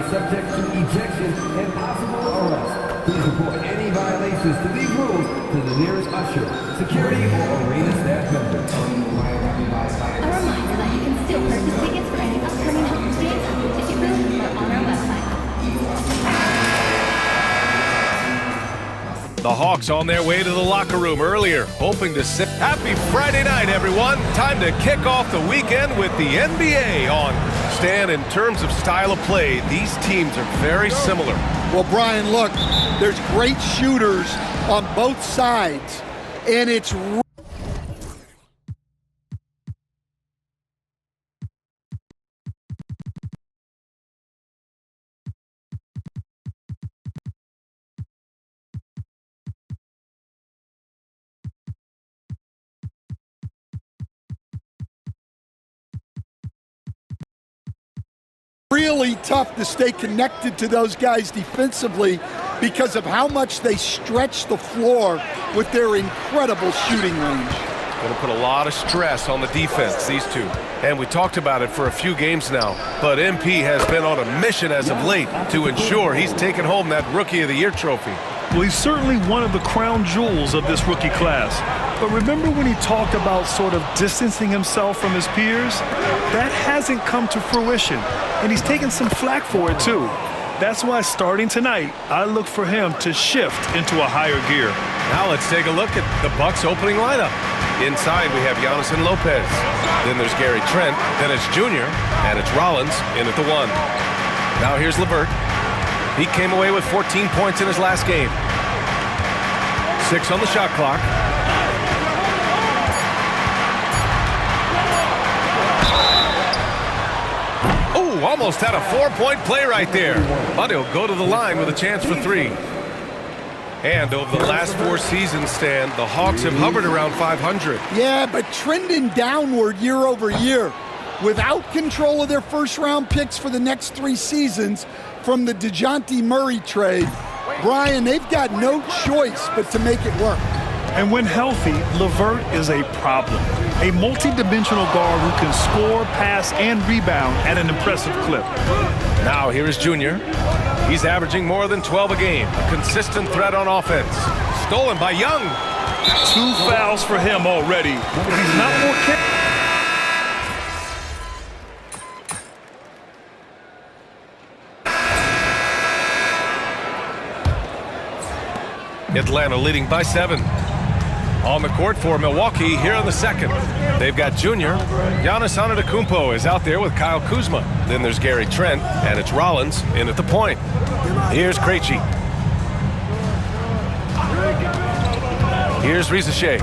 subject to ejection and possible arrest. Please report any violations to these rules to the nearest usher, security, or arena staff member. A reminder that you can still purchase tickets for any upcoming home games on the ticket booth or on our website. The Hawks on their way to the locker room earlier, hoping to sit. Happy Friday night, everyone. Time to kick off the weekend with the NBA on. Stan, in terms of style of play, these teams are very similar. Well, Brian, look, there's great shooters on both sides, and it's really tough to stay connected to those guys defensively because of how much they stretch the floor with their incredible shooting range. Going to put a lot of stress on the defense, these two. And we talked about it for a few games now, but MP has been on a mission as of late to ensure he's taken home that Rookie of the Year trophy. Well, he's certainly one of the crown jewels of this rookie class. But remember when he talked about sort of distancing himself from his peers? That hasn't come to fruition, and he's taken some flack for it too. That's why starting tonight, I look for him to shift into a higher gear. Now let's take a look at the Bucks opening lineup. Inside we have Giannis and Lopez. Then there's Gary Trent. Then it's Junior, and it's Rollins in at the 1. Now here's LeVert. He came away with 14 points in his last game. 6 on the shot clock. Oh, almost had a 4-point play right there. But he'll go to the line with a chance for 3. And over the last 4 seasons, Stan, the Hawks have hovered around 500. Yeah, but trending downward year over year. Without control of their first-round picks for the next 3 seasons from the DeJounte Murray trade, Brian, they've got no choice but to make it work. And when healthy, LeVert is a problem. A multi-dimensional guard who can score, pass, and rebound at an impressive clip. Now here is Junior. He's averaging more than 12 a game. A consistent threat on offense. Stolen by Young. 2 fouls for him already. He's not more careful. Atlanta leading by 7. On the court for Milwaukee here in the second. They've got Junior. Giannis Antetokounmpo is out there with Kyle Kuzma. Then there's Gary Trent, and it's Rollins in at the point. Here's Krejci. Here's Risacher.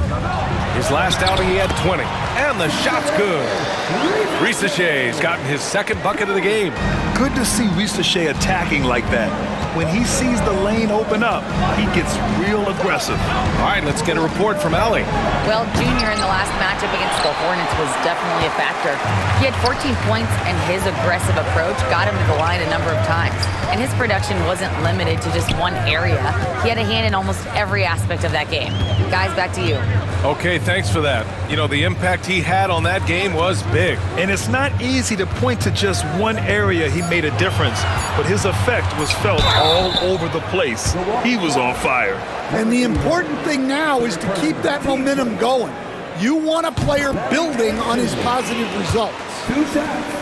His last outing, he had 20. And the shot's good. Risacher's gotten his second bucket of the game. Good to see Risacher attacking like that. When he sees the lane open up, he gets real aggressive. All right, let's get a report from Allie. Well, Junior in the last matchup against the Hornets was definitely a factor. He had 14 points, and his aggressive approach got him to the line a number of times. And his production wasn't limited to just one area. He had a hand in almost every aspect of that game. Guys, back to you. Okay, thanks for that. You know, the impact he had on that game was big. And it's not easy to point to just one area he made a difference, but his effect was felt all over the place. He was on fire. And the important thing now is to keep that momentum going. You want a player building on his positive results. 2 shots.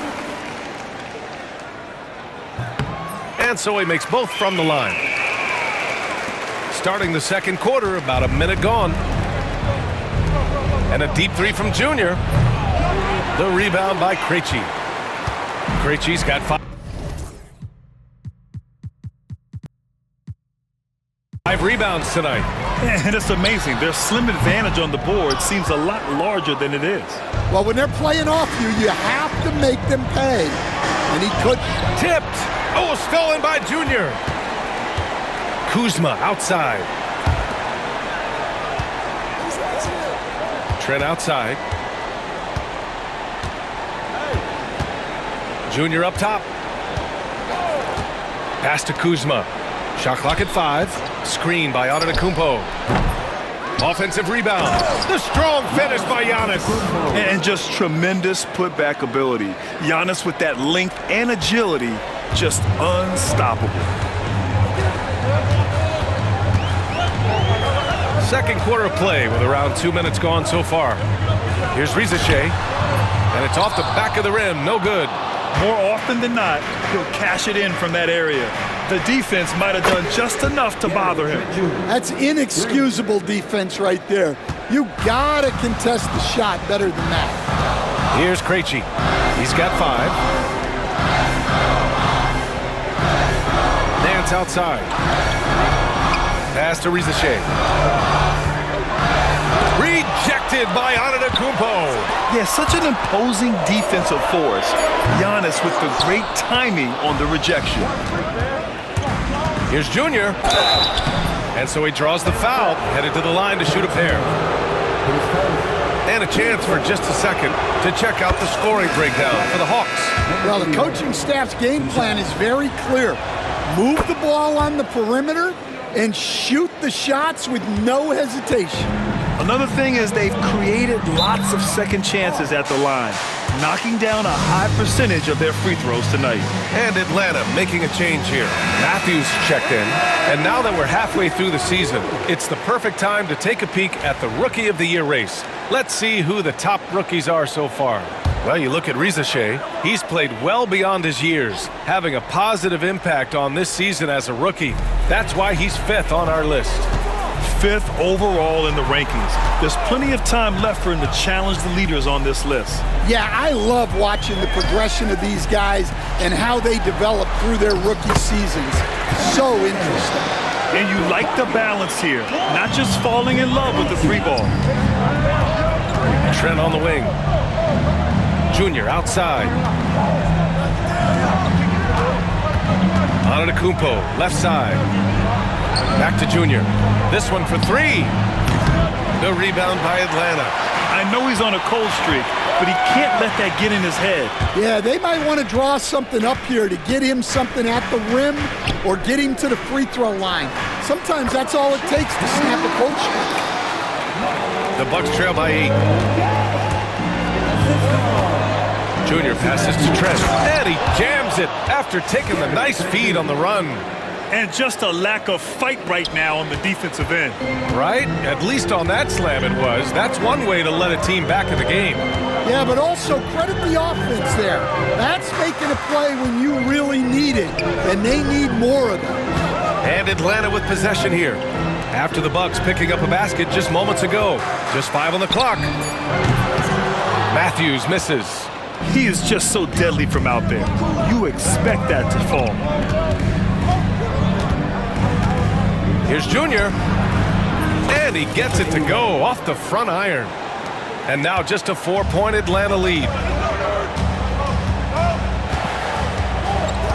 And so he makes both from the line. Starting the second quarter, about a minute gone. And a deep 3 from Junior. The rebound by Krejci. Krejci's got 5 rebounds tonight. And it's amazing. Their slim advantage on the board seems a lot larger than it is. Well, when they're playing off you, you have to make them pay. And he could. Tipped. Oh, stolen by Junior. Kuzma outside. Trent outside. Junior up top. Pass to Kuzma. Shot clock at 5. Screen by Antetokounmpo. Offensive rebound. The strong finish by Giannis. And just tremendous putback ability. Giannis with that length and agility just unstoppable. Second quarter of play with around 2 minutes gone so far. Here's Rizache, and it's off the back of the rim. No good. More often than not, he'll cash it in from that area. The defense might have done just enough to bother him. That's inexcusable defense right there. You gotta contest the shot better than that. Here's Krejci. He's got 5. Nance outside. Pass to Rizache. Rejected by Antetokounmpo. Yeah, such an imposing defensive force. Giannis with the great timing on the rejection. Here's Junior. And so he draws the foul, headed to the line to shoot a pair. And a chance for just a second to check out the scoring breakdown for the Hawks. Well, the coaching staff's game plan is very clear. Move the ball on the perimeter and shoot the shots with no hesitation. Another thing is they've created lots of second chances at the line, knocking down a high percentage of their free throws tonight. And Atlanta making a change here. Matthews checked in. And now that we're halfway through the season, it's the perfect time to take a peek at the Rookie of the Year race. Let's see who the top rookies are so far. Well, you look at Rizache. He's played well beyond his years, having a positive impact on this season as a rookie. That's why he's 5th on our list. 5th overall in the rankings. There's plenty of time left for him to challenge the leaders on this list. Yeah, I love watching the progression of these guys and how they develop through their rookie seasons. So interesting. And you like the balance here, not just falling in love with the 3-ball. Trent on the wing. Junior outside. Antetokounmpo, left side. Back to Junior. This one for 3. The rebound by Atlanta. I know he's on a cold streak, but he can't let that get in his head. Yeah, they might want to draw something up here to get him something at the rim or get him to the free throw line. Sometimes that's all it takes to snap a cold streak. The Bucks trail by 8. Junior passes to Trent, and he jams it after taking the nice feed on the run. And just a lack of fight right now on the defensive end. Right? At least on that slam it was. That's one way to let a team back in the game. Yeah, but also credit the offense there. That's making a play when you really need it, and they need more of it. And Atlanta with possession here. After the Bucks picking up a basket just moments ago. Just 5 on the clock. Matthews misses. He is just so deadly from out there. You expect that to fall. Here's Junior. And he gets it to go off the front iron. And now just a 4-point Atlanta lead.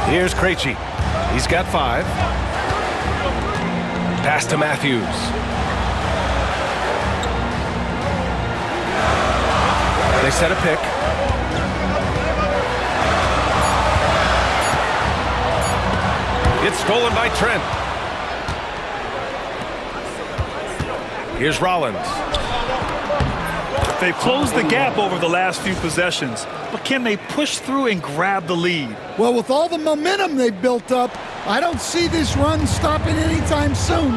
Here's Krejci. He's got 5. Pass to Matthews. They set a pick. It's stolen by Trent. Here's Rollins. They've closed the gap over the last few possessions, but can they push through and grab the lead? Well, with all the momentum they've built up, I don't see this run stopping anytime soon.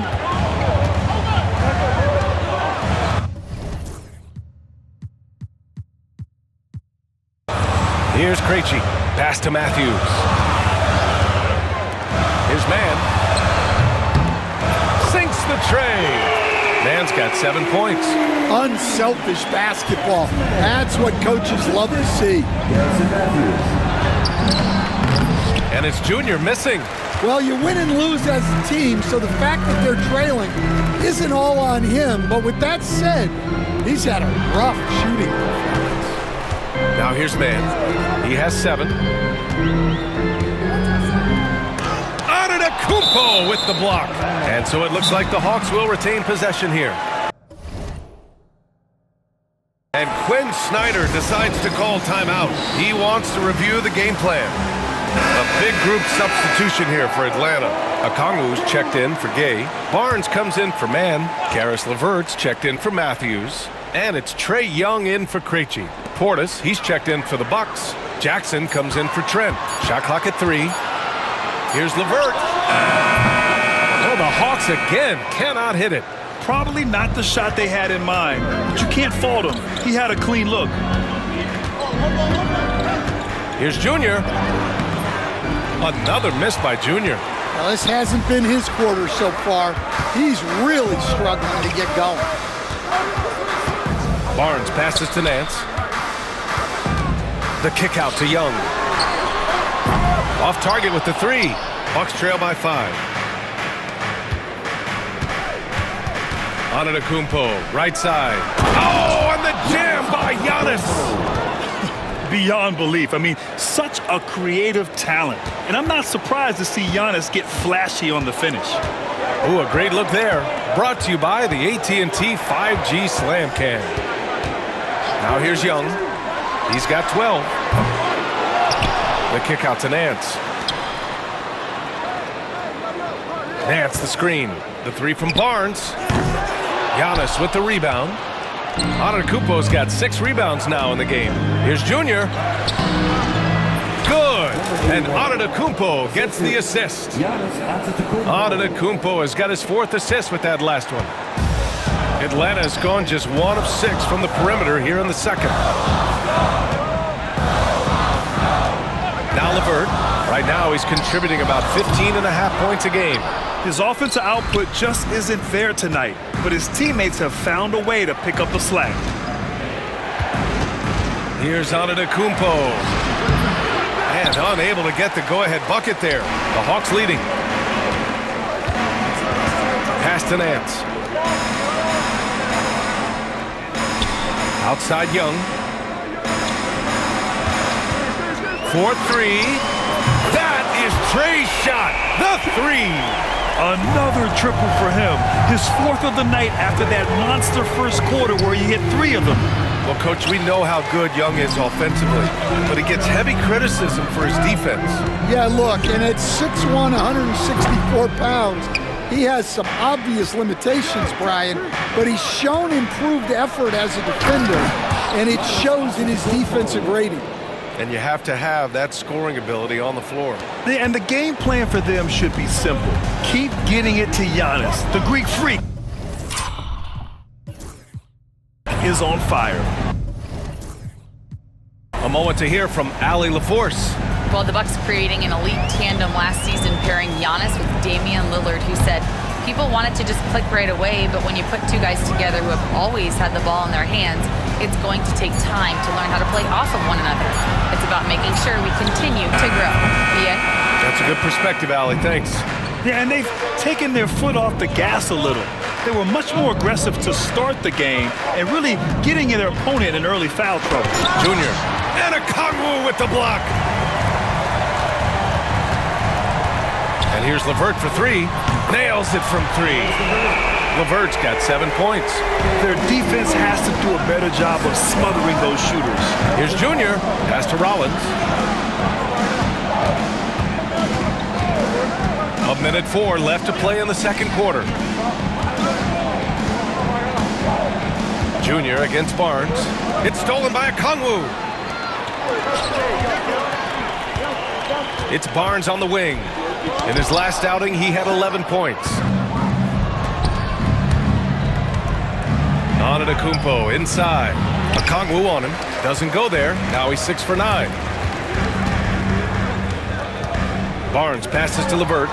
Here's Krejci. Pass to Matthews. His man sinks the tray. Man's got 7 points. Unselfish basketball. That's what coaches love to see. And it's Junior missing. Well, you win and lose as a team, so the fact that they're trailing isn't all on him. But with that said, he's had a rough shooting performance. Now here's Man. He has 7. Antetokounmpo with the block. And so it looks like the Hawks will retain possession here. And Quinn Snyder decides to call timeout. He wants to review the game plan. A big group substitution here for Atlanta. Okongwu's checked in for Gay. Barnes comes in for Man. Karis LeVert's checked in for Matthews. And it's Trae Young in for Krejci. Portis, he's checked in for the Bucks. Jackson comes in for Trent. Shot clock at 3. Here's LeVert. Oh, the Hawks again cannot hit it. Probably not the shot they had in mind, but you can't fault him. He had a clean look. Here's Junior. Another miss by Junior. Well, this hasn't been his quarter so far. He's really struggling to get going. Barnes passes to Nance. The kick out to Young. Off target with the three. Bucks trail by 5. Antetokounmpo, right side. Oh, and the jam by Giannis. Beyond belief. I mean, such a creative talent. And I'm not surprised to see Giannis get flashy on the finish. Oh, a great look there. Brought to you by the AT&T 5G Slam Cam. Now here's Young. He's got 12. The kick out to Nance. Nance the screen. The three from Barnes. Giannis with the rebound. Antetokounmpo's got 6 rebounds now in the game. Here's Junior. Good. And Antetokounmpo gets the assist. Antetokounmpo has got his 4th assist with that last one. Atlanta's gone just 1 of 6 from the perimeter here in the second. Now LeVert. Right now he's contributing about 15.5 points a game. His offensive output just isn't there tonight, but his teammates have found a way to pick up the slack. Here's Antetokounmpo. And unable to get the go-ahead bucket there. The Hawks leading. Pass to Nance. Outside Young. 4-3. That is Trey's shot. The 3. Another triple for him. His 4th of the night after that monster first quarter where he hit 3 of them. Well, Coach, we know how good Young is offensively, but he gets heavy criticism for his defense. Yeah, look, and at 6'1", 164 pounds, he has some obvious limitations, Brian, but he's shown improved effort as a defender, and it shows in his defensive rating. And you have to have that scoring ability on the floor. And the game plan for them should be simple. Keep getting it to Giannis. The Greek freak is on fire. A moment to hear from Allie LaForce. Well, the Bucks creating an elite tandem last season, pairing Giannis with Damian Lillard, who said people want it to just click right away, but when you put 2 guys together who have always had the ball in their hands, it's going to take time to learn how to play off of one another. It's about making sure we continue to grow. Yeah? That's a good perspective, Allie. Thanks. Yeah, and they've taken their foot off the gas a little. They were much more aggressive to start the game and really getting their opponent in early foul trouble. Junior. And a Kongwu with the block. And here's LeVert for 3. Nails it from 3. LeVert's got 7 points. Their defense has to do a better job of smothering those shooters. Here's Junior. Pass to Rollins. 1:04 left to play in the second quarter. Junior against Barnes. It's stolen by a Kongwu. It's Barnes on the wing. In his last outing, he had 11 points. Antetokounmpo inside. A Kongwu on him. Doesn't go there. Now he's 6 for 9. Barnes passes to LeVert.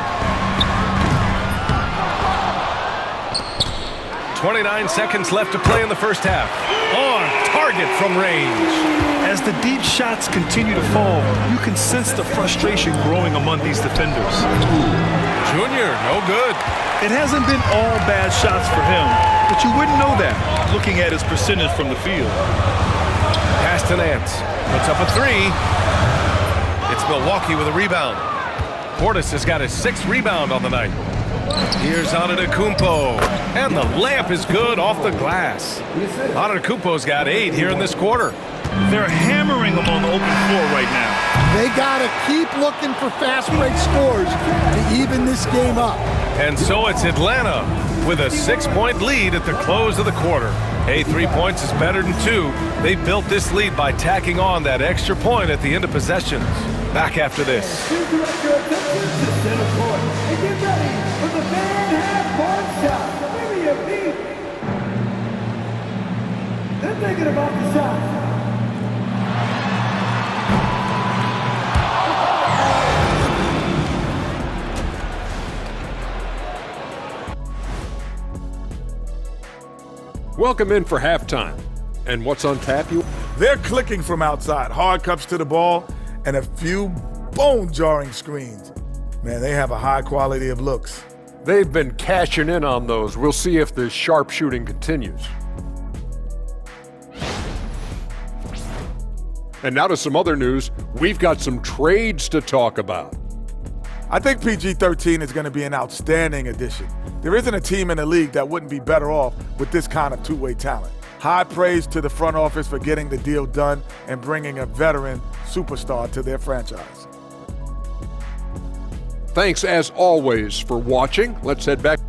29 seconds left to play in the first half. On target from range. As the deep shots continue to fall, you can sense the frustration growing among these defenders. Junior, no good. It hasn't been all bad shots for him, but you wouldn't know that looking at his percentage from the field. Pass to Nance. Puts up a 3. It's Milwaukee with a rebound. Portis has got his 6th rebound on the night. Here's Antetokounmpo. And the layup is good off the glass. Antetokounmpo's got 8 here in this quarter. They're hammering them on the open floor right now. They got to keep looking for fast break scores to even this game up. And so it's Atlanta with a 6-point lead at the close of the quarter. Hey, 3 points is better than 2. They built this lead by tacking on that extra point at the end of possessions. Back after this. center court. And get ready for the fan half-court shot. So maybe you beat. They're thinking about the shot. Welcome in for halftime. And what's on tap? They're clicking from outside, hard cuts to the ball, and a few bone-jarring screens. Man, they have a high quality of looks. They've been cashing in on those. We'll see if the sharp shooting continues. And now to some other news. We've got some trades to talk about. I think PG-13 is going to be an outstanding addition. There isn't a team in the league that wouldn't be better off with this kind of two-way talent. High praise to the front office for getting the deal done and bringing a veteran superstar to their franchise. Thanks, as always, for watching. Let's head back.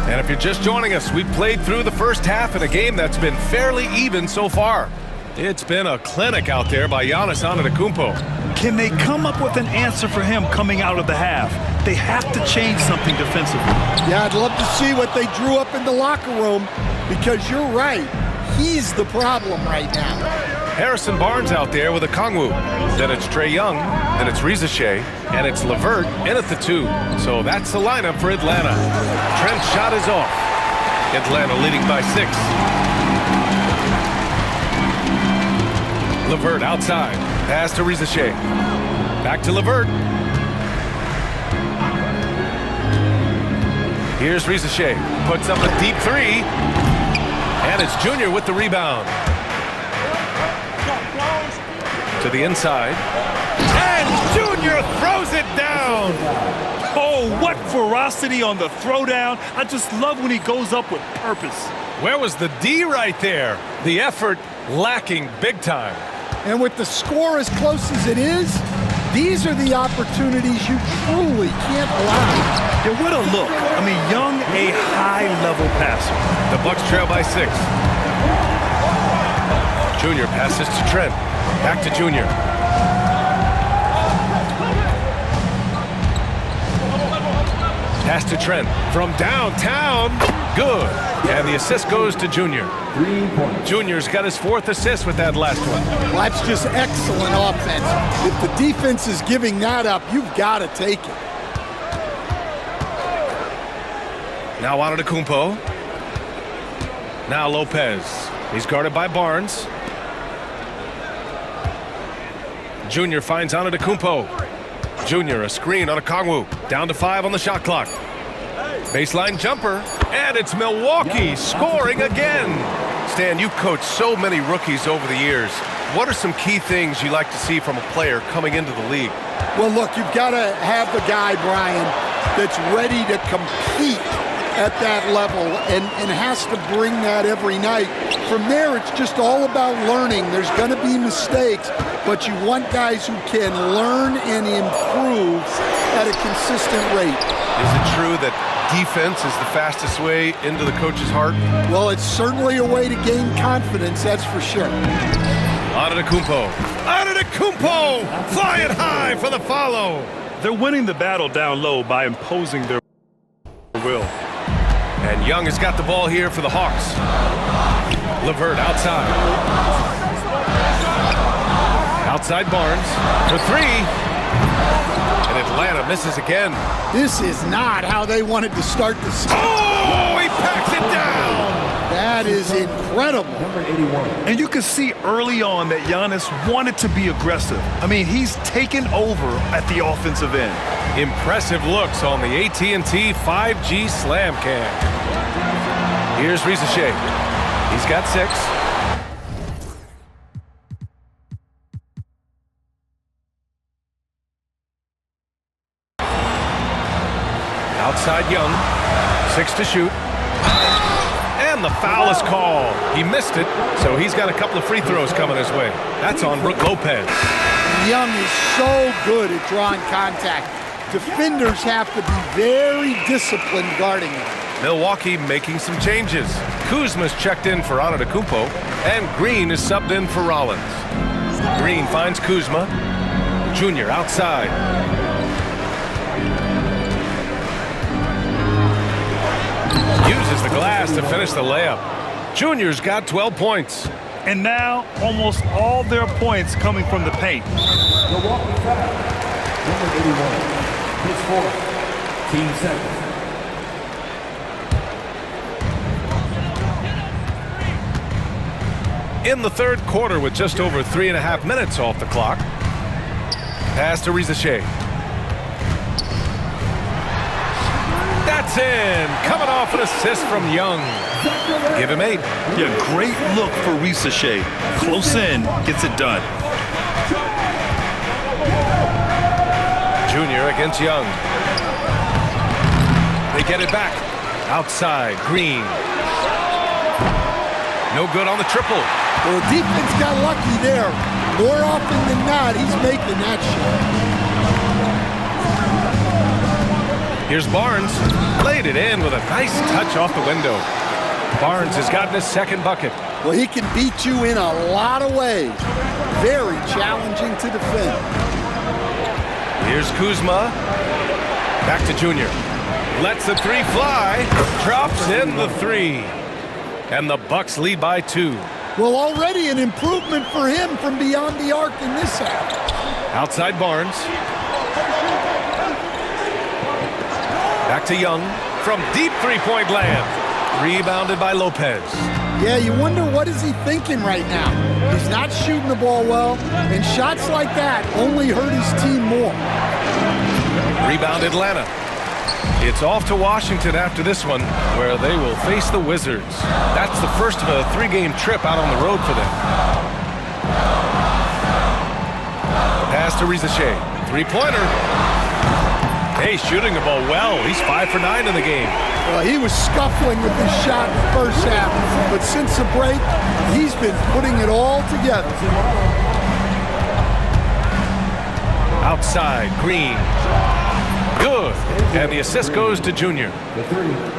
And if you're just joining us, we played through the first half in a game that's been fairly even so far. It's been a clinic out there by Giannis Antetokounmpo. Can they come up with an answer for him coming out of the half? They have to change something defensively. Yeah, I'd love to see what they drew up in the locker room, because you're right. He's the problem right now. Harrison Barnes out there with a Kongwu. Then it's Trae Young, then it's Reza Shea, and it's LeVert in at the 2. So that's the lineup for Atlanta. Trent's shot is off. Atlanta leading by 6. LeVert outside. Pass to Reza Shea. Back to LeVert. Here's Reza Shea. Puts up a deep 3. And it's Junior with the rebound. To the inside. And Junior throws it down. Oh, what ferocity on the throwdown. I just love when he goes up with purpose. Where was the D right there? The effort lacking big time. And with the score as close as it is, these are the opportunities you truly can't allow. Yeah, what a look. I mean, Young, a high-level passer. The Bucks trail by 6. Junior passes to Trent. Back to Junior. Pass to Trent from downtown. Good. And the assist goes to Junior. 3 points. Junior's got his 4th assist with that last one. Well, that's just excellent offense. If the defense is giving that up, you've got to take it. Now Antetokounmpo. Now Lopez. He's guarded by Barnes. Junior finds Antetokounmpo. Junior, a screen on a Kongwu. Down to 5 on the shot clock. Baseline jumper, and it's Milwaukee scoring again. Stan, you've coached so many rookies over the years. What are some key things you like to see from a player coming into the league? Well, look, you've got to have the guy, Brian, that's ready to compete at that level and has to bring that every night. From there, it's just all about learning. There's going to be mistakes, but you want guys who can learn and improve at a consistent rate. Is it true that defense is the fastest way into the coach's heart? Well, it's certainly a way to gain confidence, that's for sure. Antetokounmpo. Antetokounmpo flying high for the follow. They're winning the battle down low by imposing their will. And Young has got the ball here for the Hawks. LeVert outside. Outside Barnes for 3. And Atlanta misses again. This is not how they wanted to start the season. Oh, he packs it down. That is incredible. Number 81. And you can see early on that Giannis wanted to be aggressive. I mean, he's taken over at the offensive end. Impressive looks on the AT&T 5G Slam Cam. Here's Reza Shea. He's got 6. Outside Young. 6 to shoot. And the foul is called. He missed it, so he's got a couple of free throws coming his way. That's on Brook Lopez. Young is so good at drawing contact. Defenders have to be very disciplined guarding him. Milwaukee making some changes. Kuzma's checked in for Antetokounmpo, and Green is subbed in for Rollins. Green finds Kuzma. Junior outside. Uses the glass to finish the layup. Junior's got 12 points. And now almost all their points coming from the paint. Milwaukee foul. Number 81. His fourth. Team second. In the third quarter with just over 3.5 minutes off the clock. Pass to Riza Shea. That's in. Coming off an assist from Young. Give him 8. Yeah, great look for Riza Shea. Close in, gets it done. Junior against Young. They get it back. Outside, Green. No good on the triple. Well, the defense got lucky there. More often than not, he's making that shot. Here's Barnes. Laid it in with a nice touch off the window. Barnes has gotten his second bucket. Well, he can beat you in a lot of ways. Very challenging to defend. Here's Kuzma. Back to Junior. Lets the three fly. Drops in the 3. And the Bucks lead by 2. Well, already an improvement for him from beyond the arc in this half. Outside Barnes. Back to Young. From deep three-point land. Rebounded by Lopez. Yeah, you wonder what is he thinking right now. He's not shooting the ball well, and shots like that only hurt his team more. Rebound Atlanta. It's off to Washington after this one, where they will face the Wizards. That's the first of a 3-game trip out on the road for them. Pass to Riza Shea. Three-pointer. Hey, shooting the ball well. He's 5 for 9 in the game. Well, he was scuffling with his shot in the first half, but since the break, he's been putting it all together. Outside, Green. Good. And the assist goes to Junior.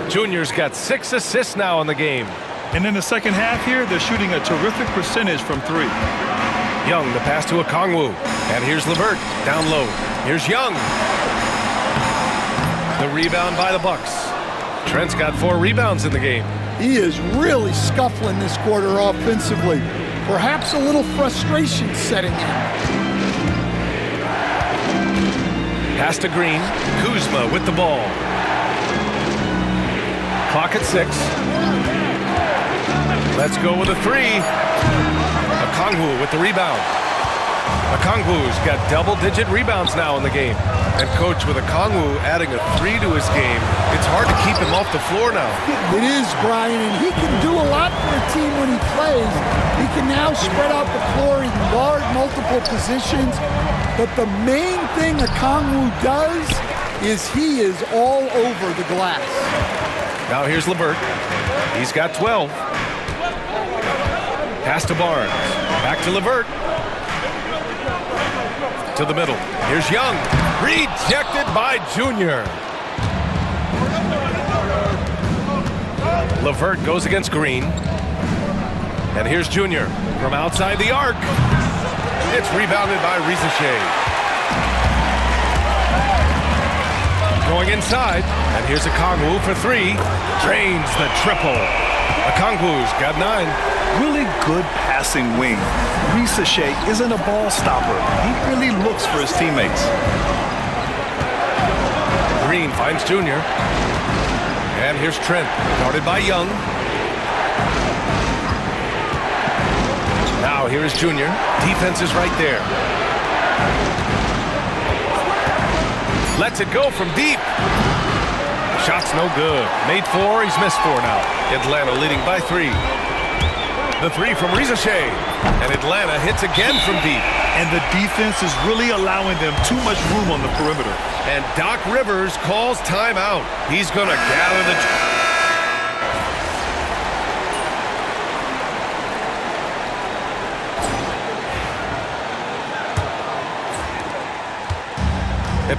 Junior's got 6 assists now in the game. And in the second half here, they're shooting a terrific percentage from 3. Young, the pass to Okongwu. And here's LeVert, down low. Here's Young. The rebound by the Bucks. Trent's got 4 rebounds in the game. He is really scuffling this quarter offensively. Perhaps a little frustration setting in. Pass to Green. Kuzma with the ball. Clock at 6. Let's go with a 3. Okongwu with the rebound. Okongwu's got double-digit rebounds now in the game. And coach, with Okongwu adding a 3 to his game, it's hard to keep him off the floor now. It is, Brian, and he can do a lot for a team when he plays. He can now spread out the floor. He can guard multiple positions. But the main thing Okongwu does is he is all over the glass. Now here's LeVert. He's got 12. Pass to Barnes. Back to LeVert. To the middle. Here's Young. Rejected by Junior. LeVert goes against Green. And here's Junior from outside the arc. It's rebounded by Riza Shea. Going inside. And here's Okongwu for 3. Drains the triple. Okongwu's got 9. Really good passing wing. Riza Shea isn't a ball stopper. He really looks for his teammates. Green finds Junior. And here's Trent, guarded by Young. Now here is Junior. Defense is right there. Lets it go from deep. Shot's no good. Made 4, he's missed 4 now. Atlanta leading by 3. The 3 from Riza Shea. And Atlanta hits again from deep. And the defense is really allowing them too much room on the perimeter. And Doc Rivers calls timeout. He's going to gather the...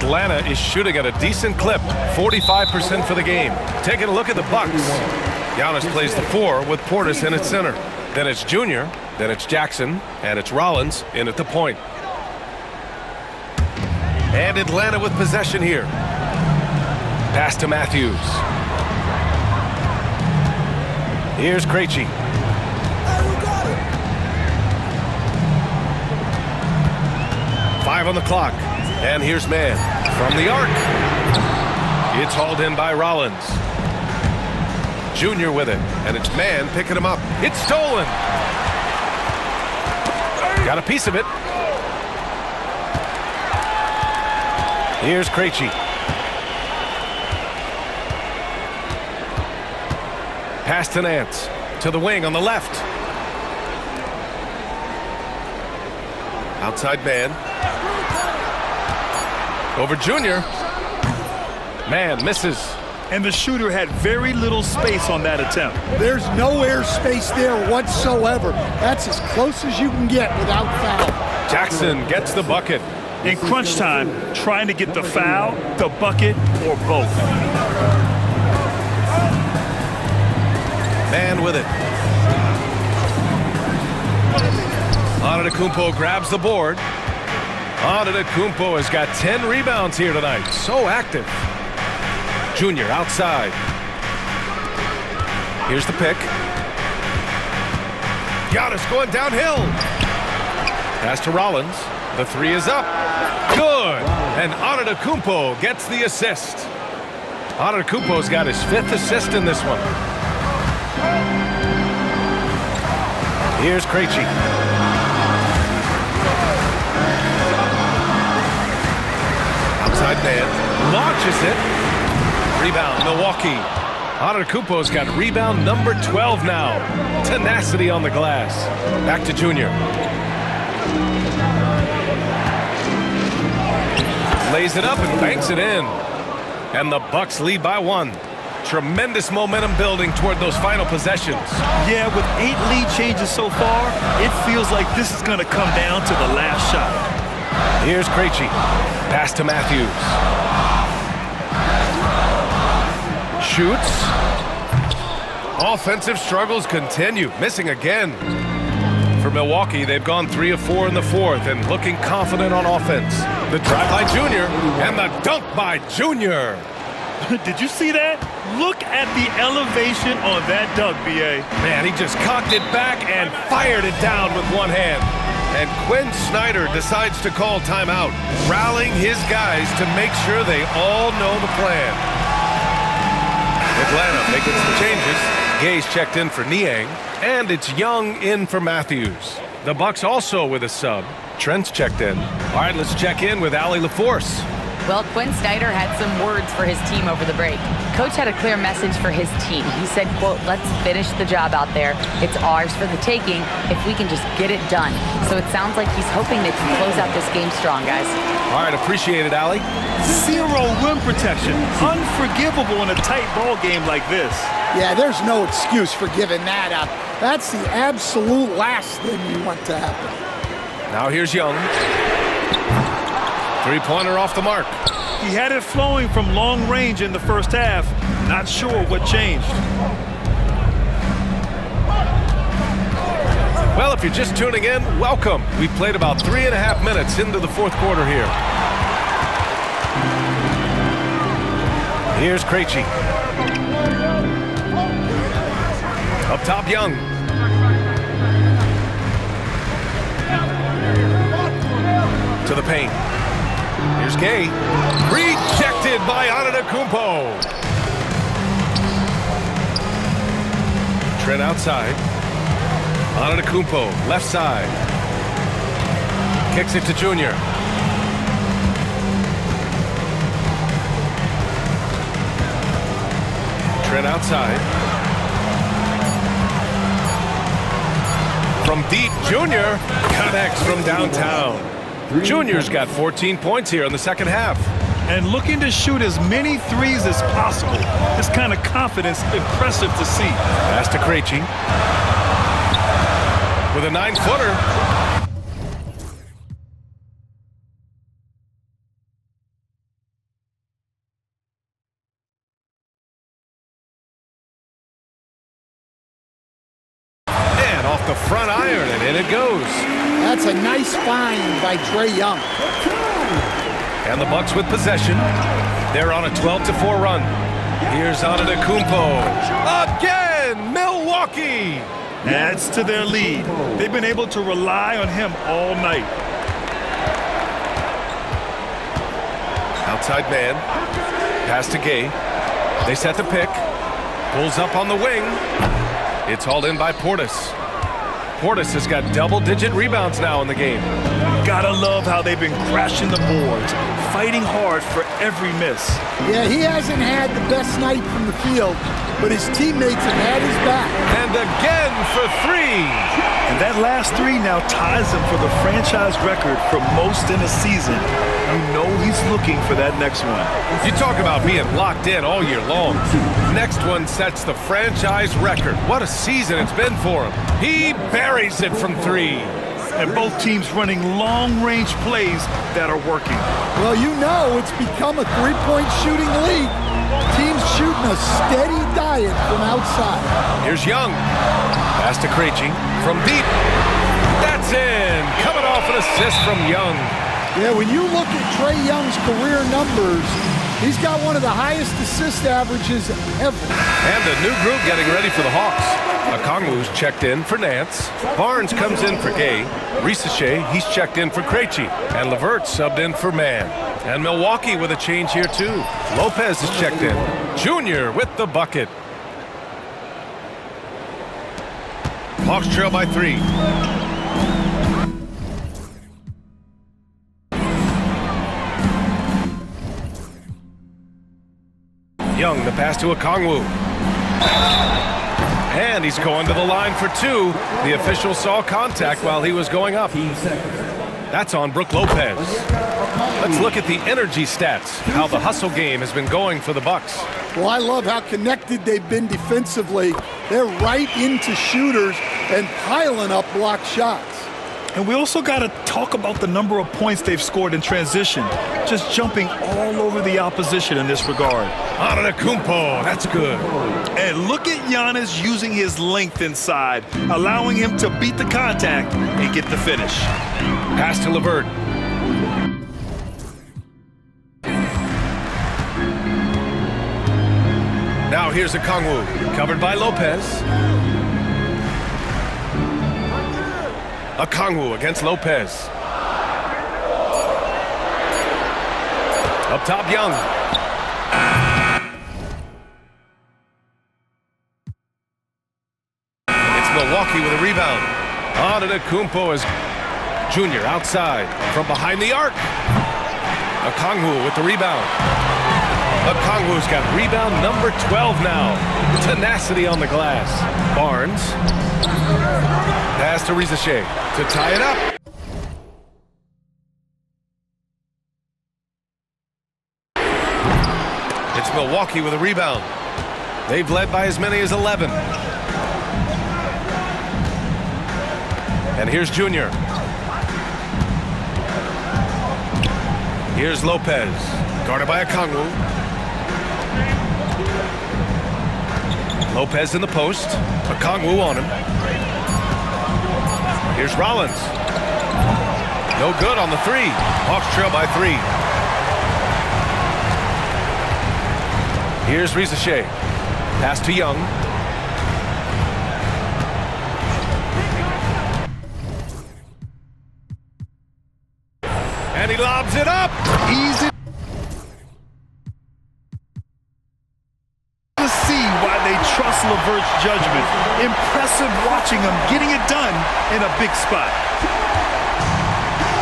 Atlanta is shooting at a decent clip, 45% for the game. Taking a look at the Bucks. Giannis plays the 4 with Portis in at center. Then it's Junior, then it's Jackson, and it's Rollins in at the point. And Atlanta with possession here. Pass to Matthews. Here's Krejci. Five on the clock. And here's Mann from the arc. It's hauled in by Rollins. Junior with it. And it's Mann picking him up. It's stolen. Got a piece of it. Here's Krejci. Pass to Nance. To the wing on the left. Outside Mann. Over Junior. Mann misses. And the shooter had very little space on that attempt. There's no air space there whatsoever. That's as close as you can get without foul. Jackson gets the bucket. In crunch time, trying to get the foul, the bucket, or both. Mann with it. Antetokounmpo grabs the board. Antetokounmpo has got 10 rebounds here tonight. So active. Junior outside. Here's the pick. Giannis going downhill. Pass to Rollins. The 3 is up. Good. And Antetokounmpo gets the assist. Antetokounmpo's got his 5th assist in this one. Here's Krejci. Outside man. Launches it. Rebound, Milwaukee. Antetokounmpo's got rebound number 12 now. Tenacity on the glass. Back to Junior. Lays it up and banks it in. And the Bucks lead by 1. Tremendous momentum building toward those final possessions. Yeah, with 8 lead changes so far, it feels like this is going to come down to the last shot. Here's Krejci. Pass to Matthews. Shoots. Offensive struggles continue. Missing again. For Milwaukee, they've gone 3 of 4 in the 4th and looking confident on offense. The drive by Junior and the dunk by Junior. Did you see that? Look at the elevation on that dunk, B.A. Man, he just cocked it back and fired it down with one hand. And Quinn Snyder decides to call timeout, rallying his guys to make sure they all know the plan. Atlanta making some changes. Gay's checked in for Niang, and it's Young in for Matthews. The Bucks also with a sub. Trent's checked in. All right, let's check in with Allie LaForce. Well, Quinn Snyder had some words for his team over the break. Coach had a clear message for his team. He said, quote, "Let's finish the job out there. It's ours for the taking if we can just get it done." So it sounds like he's hoping they can close out this game strong, guys. All right, appreciate it, Allie. 0 rim protection. Unforgivable in a tight ball game like this. Yeah, there's no excuse for giving that up. That's the absolute last thing you want to happen. Now here's Young. Three-pointer off the mark. He had it flowing from long range in the first half. Not sure what changed. Well, if you're just tuning in, welcome. We've played about 3.5 minutes into the 4th quarter here. Here's Krejci. Up top, Young. To the paint. Here's Gay. Rejected by Antetokounmpo. Trent outside. Antetokounmpo, left side. Kicks it to Junior. Trent outside. From deep, Junior connects from downtown. Junior's got 14 points here in the second half. And looking to shoot as many threes as possible. This kind of confidence, impressive to see. Pass to Krejci. With a 9-footer. off the front iron, and in it goes. That's a nice find by Trae Young. And the Bucks with possession. They're on a 12-4 run. Here's Antetokounmpo. Again, Milwaukee. Adds to their lead. They've been able to rely on him all night. Outside man. Pass to Gay. They set the pick. Pulls up on the wing. It's hauled in by Portis. Portis has got double-digit rebounds now in the game. Gotta love how they've been crashing the boards, fighting hard for every miss. Yeah, he hasn't had the best night from the field, but his teammates have had his back. And again for three. And that last three now ties him for the franchise record for most in a season. You know he's looking for that next one. You talk about being locked in all year long. Next one sets the franchise record. What a season it's been for him. He buries it from three. And both teams running long-range plays that are working. Well, you know it's become a three-point shooting league. Teams shooting a steady diet from outside. Here's Young. Pass to Krejci from deep. That's in. Coming off an assist from Young. Yeah, when you look at Trae Young's career numbers, he's got one of the highest assist averages ever. And a new group getting ready for the Hawks. Okongwu's checked in for Nance. Barnes comes in for Gay. Risache, he's checked in for Krejci. And LeVert subbed in for Mann. And Milwaukee with a change here too. Lopez is checked in. Junior with the bucket. Hawks trail by 3. Young, the pass to Okongwu. And he's going to the line for 2. The official saw contact while he was going up. That's on Brook Lopez. Let's look at the energy stats, how the hustle game has been going for the Bucks. Well, I love how connected they've been defensively. They're right into shooters and piling up block shots. And we also got to talk about the number of points they've scored in transition, just jumping all over the opposition in this regard. Antetokounmpo, that's good. And look at Giannis using his length inside, allowing him to beat the contact and get the finish. Pass to LeVert. Now here's Okongwu, covered by Lopez. Okongwu against Lopez. Up top, Young. It's Milwaukee with a rebound. Antetokounmpo is Junior outside from behind the arc. Okongwu with the rebound. Okongwu's got rebound number 12 now. Tenacity on the glass. Barnes. Pass to Risache to tie it up. It's Milwaukee with a rebound. They've led by as many as 11. And here's Junior. Here's Lopez, guarded by Okongwu. Lopez in the post. Okongwu on him. Here's Rollins. No good on the 3. Hawks trail by 3. Here's Risache. Pass to Young. And he lobs it up. Easy to see why they trust LeVert's judgment. Impressive watching him getting it done in a big spot.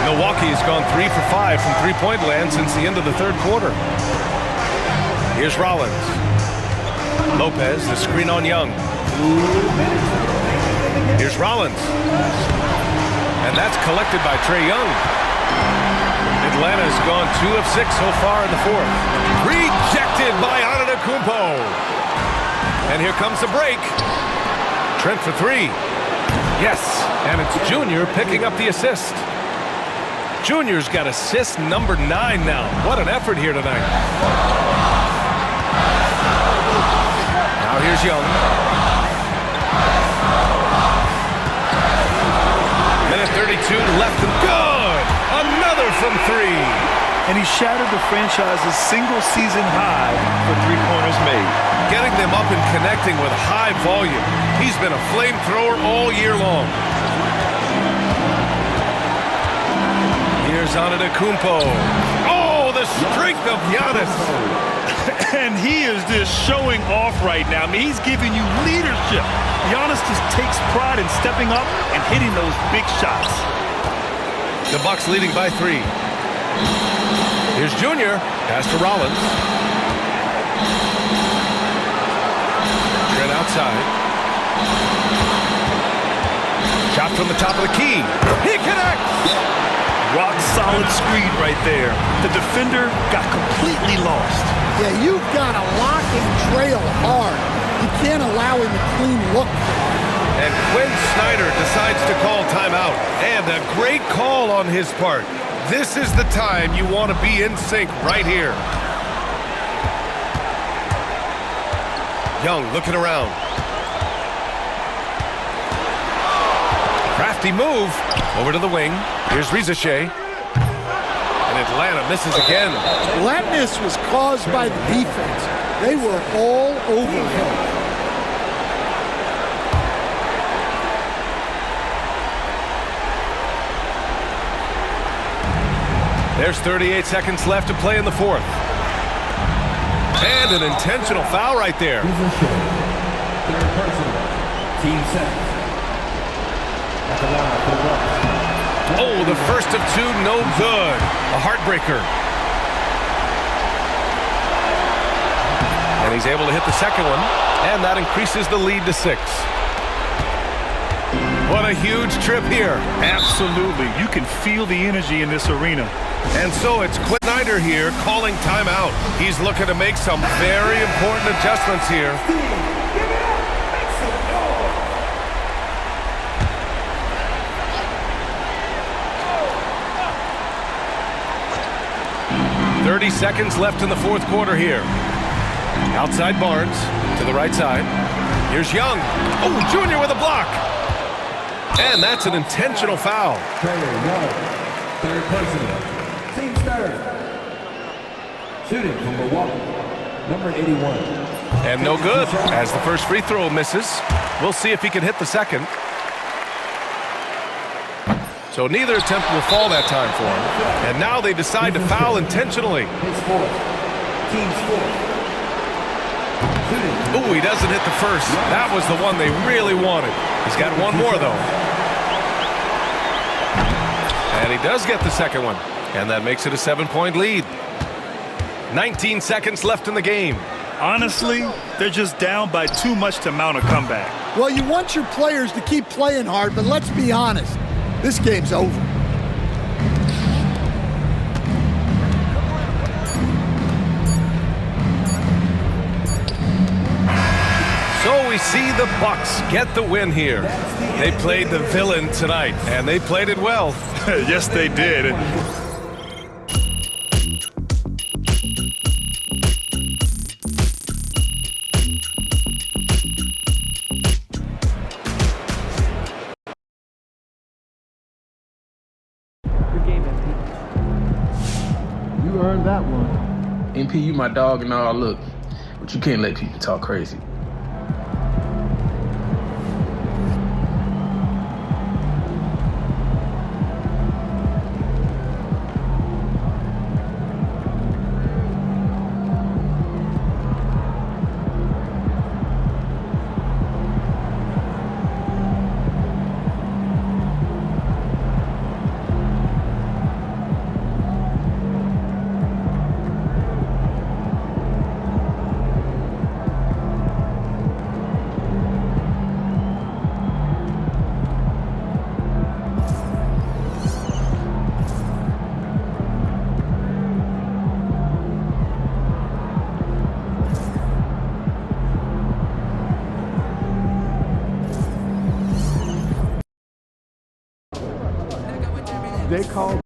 Milwaukee has gone 3 for 5 from three-point land since the end of the third quarter. Here's Rollins. Lopez, the screen on Young. Here's Rollins. And that's collected by Trae Young. Atlanta's gone 2 of 6 so far in the fourth. Rejected by Antetokounmpo. And here comes the break. Trent for 3. Yes, and it's Junior picking up the assist. Junior's got assist number 9 now. What an effort here tonight. Now here's Young. shoot, left and good. Another from three. And he shattered the franchise's single-season high for three-pointers made. Getting them up and connecting with high volume. He's been a flamethrower all year long. Here's Antetokounmpo. Oh, the strength of Giannis. And he is just showing off right now. I mean, he's giving you leadership. Giannis just takes pride in stepping up and hitting those big shots. The Bucks leading by 3. Here's Junior. Pass to Rollins. Trent outside. Shot from the top of the key. He connects. Rock solid screen right there. The defender got completely lost. Yeah, you've got to lock and trail hard. You can't allow him a clean look. And Quinn Snyder decides to call timeout. And a great call on his part. This is the time you want to be in sync right here. Young looking around. Crafty move. Over to the wing. Here's Rizachet. And Atlanta misses again. Well, that miss was caused by the defense. They were all over him. There's 38 seconds left to play in the fourth. And an intentional foul right there. Third personal. Team 7. At the line for the Bucks. Oh, the first of 2, no good. A heartbreaker. And he's able to hit the second one, and that increases the lead to 6. What a huge trip here. Absolutely. You can feel the energy in this arena. And so it's Quinn Snyder here calling timeout. He's looking to make some very important adjustments here. Give it up! Make some noise! 30 seconds left in the fourth quarter here. Outside Barnes to the right side. Here's Young. Oh, Junior with a block. And that's an intentional foul. Trae Young. Third personal. Team third. Shooting from Milwaukee. Number 81. And no good as the first free throw misses. We'll see if he can hit the second. So neither attempt will fall that time for him. And now they decide to foul intentionally. His fourth. Team's fourth. Shooting. Ooh, he doesn't hit the first. That was the one they really wanted. He's got one more, though. And he does get the second one. And that makes it a 7-point lead. 19 seconds left in the game. Honestly, they're just down by too much to mount a comeback. Well, you want your players to keep playing hard, but let's be honest. This game's over. So we see the Bucks get the win here. They played the villain tonight, and they played it well. Yes, they did. You earned that one. MP, you my dog and all, look, but you can't let people talk crazy. They called